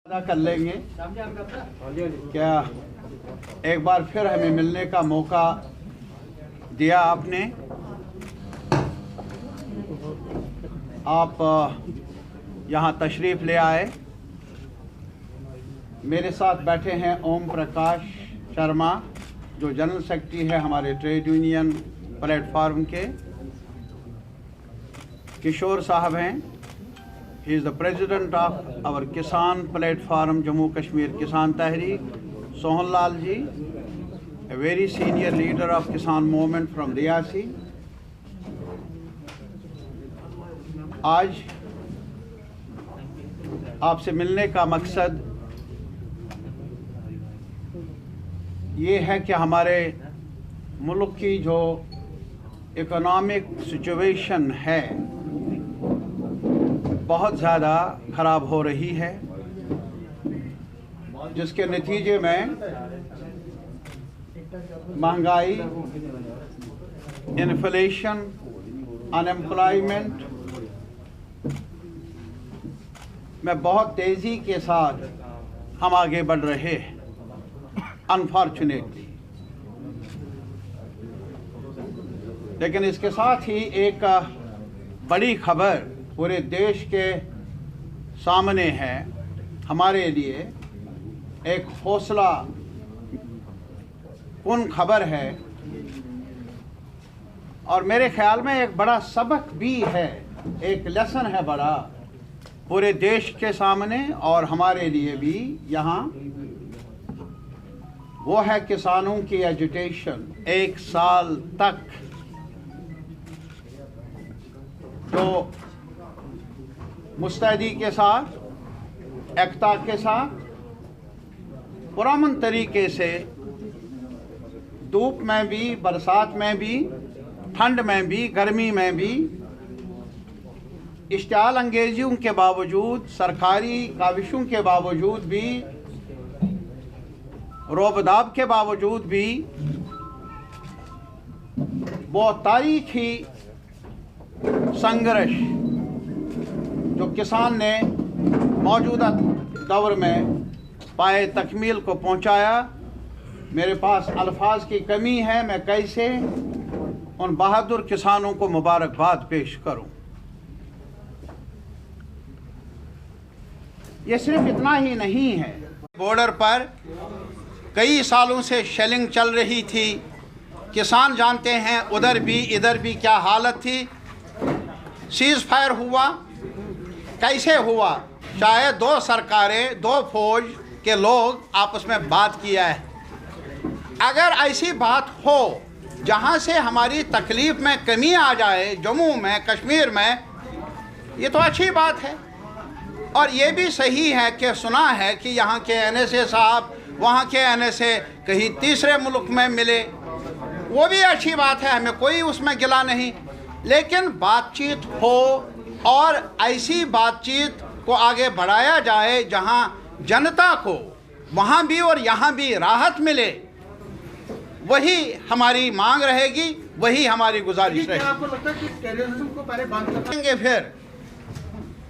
अदा कर लेंगे। क्या एक बार फिर हमें मिलने का मौका दिया आपने। आप यहाँ तशरीफ़ ले आए। मेरे साथ बैठे हैं ओम प्रकाश शर्मा, जो जनरल सेक्रेटरी है हमारे ट्रेड यूनियन प्लेटफार्म के। किशोर साहब हैं, he is the president of our kisan platform Jammu Kashmir Kisan Tehreek. Sohan Lal ji, a very senior leader of kisan movement from Riasi. आज आपसे मिलने का मकसद ये है कि हमारे मुल्क की जो इकोनॉमिक सिचुएशन है बहुत ज़्यादा ख़राब हो रही है, जिसके नतीजे में महंगाई, इन्फ्लेशन, अनएम्प्लॉयमेंट में बहुत तेज़ी के साथ हम आगे बढ़ रहे हैं। अनफॉर्चुनेटली, लेकिन इसके साथ ही एक बड़ी खबर पूरे देश के सामने है। हमारे लिए एक हौसला कुन खबर है और मेरे ख्याल में एक बड़ा सबक भी है, एक लेसन है बड़ा पूरे देश के सामने और हमारे लिए भी। यहाँ वो है किसानों की एजुटेशन। 1 साल तक जो मुस्तैदी के साथ, एकता के साथ, पुरअमन तरीके से, धूप में भी, बरसात में भी, ठंड में भी, गर्मी में भी, इश्तियाल अंगेजियों के बावजूद, सरकारी काविशों के बावजूद भी, रोबदाब के बावजूद भी, वो तारीखी संघर्ष जो किसान ने मौजूदा दौर में पाए तकमील को पहुंचाया, मेरे पास अल्फाज की कमी है। मैं कैसे उन बहादुर किसानों को मुबारकबाद पेश करूं। ये सिर्फ इतना ही नहीं है, बॉर्डर पर कई सालों से शेलिंग चल रही थी। किसान जानते हैं उधर भी इधर भी क्या हालत थी। सीज़ फायर हुआ, कैसे हुआ? चाहे 2 सरकारें, 2 फौज के लोग आपस में बात किया है। अगर ऐसी बात हो जहां से हमारी तकलीफ़ में कमी आ जाए, जम्मू में, कश्मीर में, ये तो अच्छी बात है। और ये भी सही है कि सुना है कि यहाँ के NSA साहब, वहाँ के NSA कहीं तीसरे मुल्क में मिले, वो भी अच्छी बात है, हमें कोई उसमें गिला नहीं। लेकिन बातचीत हो और ऐसी बातचीत को आगे बढ़ाया जाए जहां जनता को वहां भी और यहां भी राहत मिले, वही हमारी मांग रहेगी, वही हमारी गुजारिश रहेगी। आपको लगता है कि टेररिज्म को पहले बंद करेंगे? फिर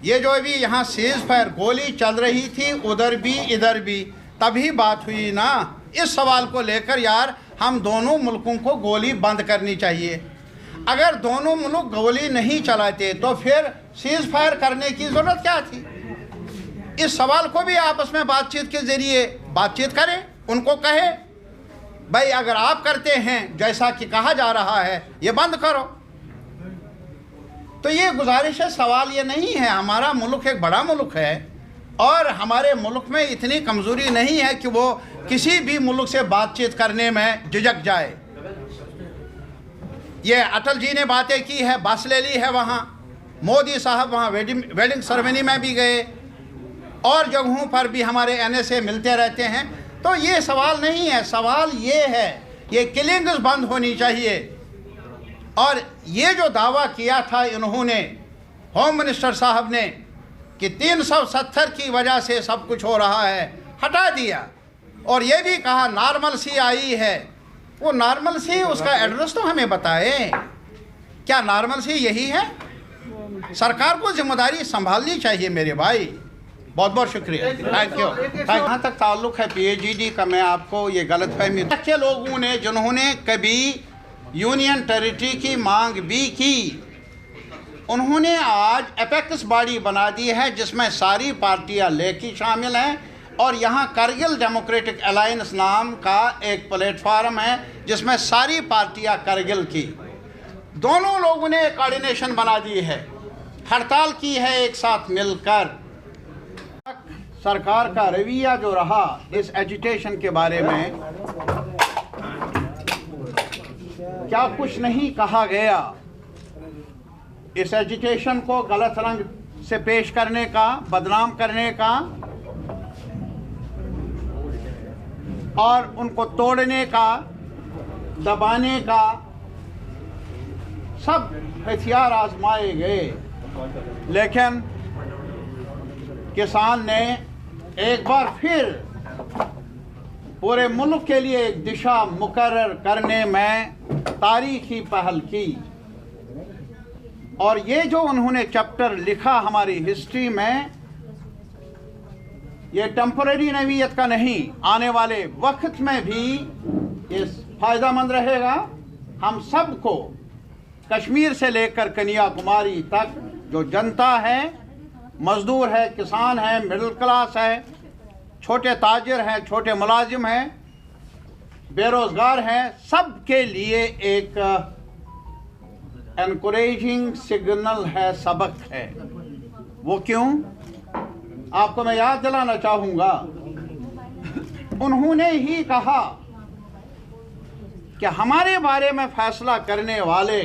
ये जो अभी यहाँ सीज़ फायर, गोली चल रही थी उधर भी इधर भी, तभी बात हुई ना। इस सवाल को लेकर यार, हम दोनों मुल्कों को गोली बंद करनी चाहिए। अगर दोनों मुल्क गोली नहीं चलाते तो फिर सीज़ फायर करने की ज़रूरत क्या थी? इस सवाल को भी आपस में बातचीत के ज़रिए बातचीत करें, उनको कहें भाई अगर आप करते हैं जैसा कि कहा जा रहा है, ये बंद करो। तो ये गुजारिश है, सवाल ये नहीं है। हमारा मुल्क एक बड़ा मुल्क है और हमारे मुल्क में इतनी कमज़ोरी नहीं है कि वो किसी भी मुल्क से बातचीत करने में झिझक जाए। ये अटल जी ने बातें की है, बस ले ली है वहाँ, मोदी साहब वहाँ वेडिंग सेरेमनी में भी गए और जगहों पर भी हमारे NSA मिलते रहते हैं। तो ये सवाल नहीं है, सवाल ये है ये किलिंग्स बंद होनी चाहिए। और ये जो दावा किया था इन्होंने, होम मिनिस्टर साहब ने, कि 370 की वजह से सब कुछ हो रहा है, हटा दिया। और ये भी कहा नॉर्मल सी आई है। वो नॉर्मल सी, उसका एड्रेस तो हमें बताएं। क्या नॉर्मल सी यही है? सरकार को जिम्मेदारी संभालनी चाहिए मेरे भाई। बहुत बहुत शुक्रिया, थैंक यू। जहाँ तक ताल्लुक़ है PAGD का, मैं आपको ये गलतफहमी, अच्छे लोगों ने जिन्होंने कभी यूनियन टेरिटरी की मांग भी की, उन्होंने आज एपेक्स बॉडी बना दी है जिसमें सारी पार्टियां लेकी शामिल हैं, और यहाँ कारगिल डेमोक्रेटिक अलायंस नाम का एक प्लेटफार्म है जिसमें सारी पार्टियां कारगिल की, दोनों लोगों ने कोऑर्डिनेशन बना दी है, हड़ताल की है एक साथ मिलकर। सरकार का रवैया जो रहा इस एजिटेशन के बारे में, क्या कुछ नहीं कहा गया इस एजिटेशन को गलत रंग से पेश करने का, बदनाम करने का और उनको तोड़ने का, दबाने का, सब हथियार आजमाए गए, लेकिन किसान ने एक बार फिर पूरे मुल्क के लिए एक दिशा मुकर्रर करने में तारीखी पहल की, और ये जो उन्होंने चैप्टर लिखा हमारी हिस्ट्री में, ये टेम्परेरी नवीयत का नहीं, आने वाले वक्त में भी ये फ़ायदेमंद रहेगा हम सबको, कश्मीर से लेकर कन्याकुमारी तक जो जनता है, मज़दूर है, किसान है, मिडिल क्लास है, छोटे ताजिर हैं, छोटे मुलाजिम हैं, बेरोज़गार हैं, सब के लिए एक एनकरेजिंग सिग्नल है, सबक है। वो क्यों? आपको मैं याद दिलाना चाहूँगा, उन्होंने ही कहा कि हमारे बारे में फ़ैसला करने वाले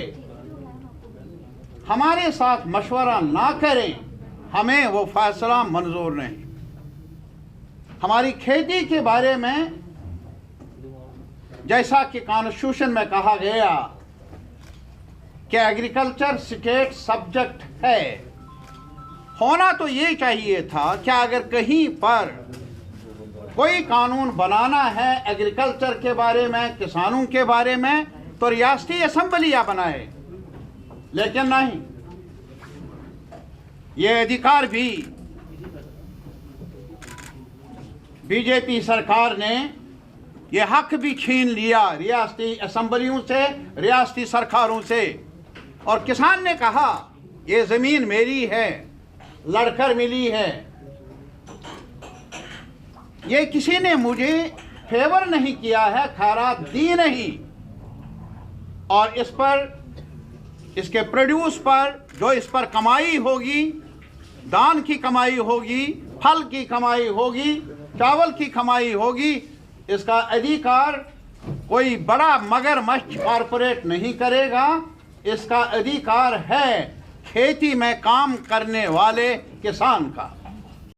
हमारे साथ मशवरा ना करें, हमें वो फ़ैसला मंजूर नहीं। हमारी खेती के बारे में जैसा कि कॉन्स्टिट्यूशन में कहा गया कि एग्रीकल्चर स्टेट सब्जेक्ट है, होना तो ये चाहिए था कि अगर कहीं पर कोई कानून बनाना है एग्रीकल्चर के बारे में, किसानों के बारे में, तो रियासती असम्बलियाँ बनाए, लेकिन नहीं, ये अधिकार भी बीजेपी सरकार ने, ये हक भी छीन लिया रियासती असम्बलियों से, रियासती सरकारों से, और किसान ने कहा ये ज़मीन मेरी है, लड़कर मिली है, ये किसी ने मुझे फेवर नहीं किया है, खैरात दी नहीं, और इस पर, इसके प्रोड्यूस पर जो इस पर कमाई होगी, धान की कमाई होगी, फल की कमाई होगी, चावल की कमाई होगी, इसका अधिकार कोई बड़ा मगरमच्छ कॉरपोरेट नहीं करेगा। इसका अधिकार है खेती में काम करने वाले किसान का।